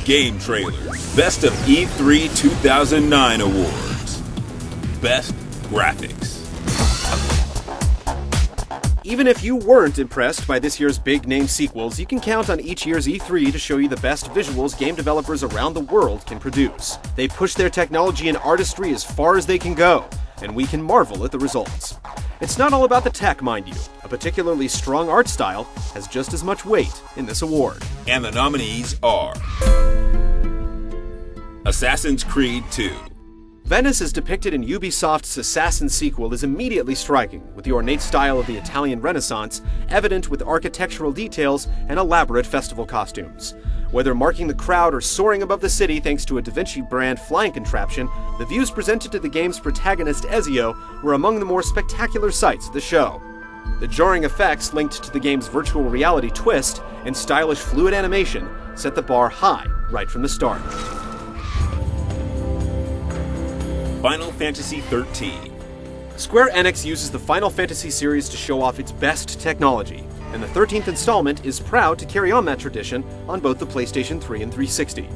Game Trailers Best of E3 2009 Awards. Best Graphics. Even if you weren't impressed by this year's big-name sequels, you can count on each year's E3 to show you the best visuals game developers around the world can produce. They push their technology and artistry as far as they can go, and we can marvel at the results. It's not all about the tech, mind you. A particularly strong art style has just as much weight in this award. And the nominees are Assassin's Creed 2. Venice, as depicted in Ubisoft's Assassin sequel, is immediately striking, with the ornate style of the Italian Renaissance evident with architectural details and elaborate festival costumes. Whether marking the crowd or soaring above the city thanks to a Da Vinci brand flying contraption, the views presented to the game's protagonist Ezio were among the more spectacular sights of the show. The jarring effects linked to the game's virtual reality twist and stylish fluid animation set the bar high right from the start. Final Fantasy XIII. Square Enix uses the Final Fantasy series to show off its best technology, and the 13th installment is proud to carry on that tradition on both the PlayStation 3 and 360.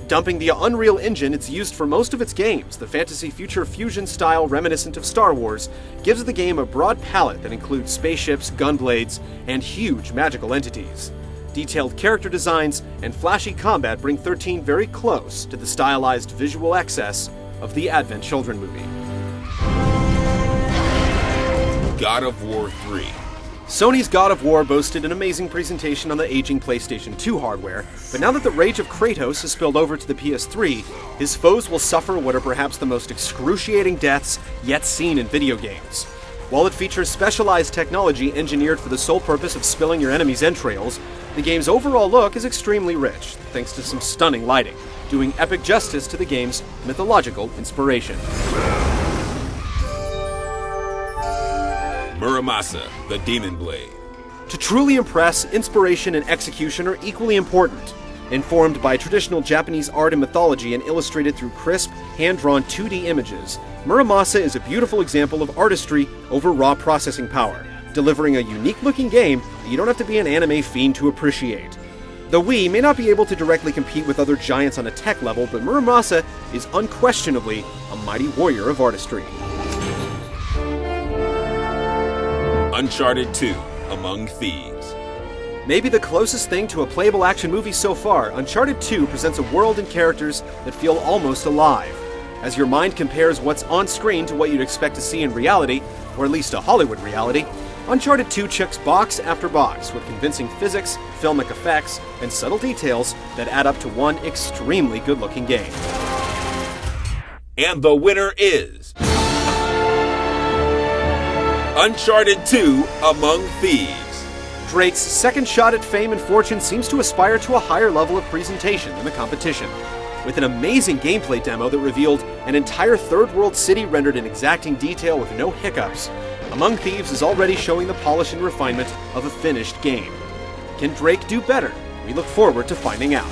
Dumping the Unreal Engine it's used for most of its games, the fantasy future fusion style reminiscent of Star Wars gives the game a broad palette that includes spaceships, gunblades, and huge magical entities. Detailed character designs and flashy combat bring 13 very close to the stylized visual excess of the Advent Children movie. God of War 3. Sony's God of War boasted an amazing presentation on the aging PlayStation 2 hardware, but now that the rage of Kratos has spilled over to the PS3, his foes will suffer what are perhaps the most excruciating deaths yet seen in video games. While it features specialized technology engineered for the sole purpose of spilling your enemy's entrails, the game's overall look is extremely rich, thanks to some stunning lighting, doing epic justice to the game's mythological inspiration. Muramasa, the Demon Blade. To truly impress, inspiration and execution are equally important. Informed by traditional Japanese art and mythology and illustrated through crisp, hand-drawn 2D images, Muramasa is a beautiful example of artistry over raw processing power, delivering a unique-looking game that you don't have to be an anime fiend to appreciate. The Wii may not be able to directly compete with other giants on a tech level, but Muramasa is unquestionably a mighty warrior of artistry. Uncharted 2, Among Thieves. Maybe the closest thing to a playable action movie so far, Uncharted 2 presents a world and characters that feel almost alive. As your mind compares what's on screen to what you'd expect to see in reality, or at least a Hollywood reality, Uncharted 2 checks box after box with convincing physics, filmic effects, and subtle details that add up to one extremely good-looking game. And the winner is Uncharted 2, Among Thieves. Drake's second shot at fame and fortune seems to aspire to a higher level of presentation than the competition. With an amazing gameplay demo that revealed an entire third-world city rendered in exacting detail with no hiccups, Among Thieves is already showing the polish and refinement of a finished game. Can Drake do better? We look forward to finding out.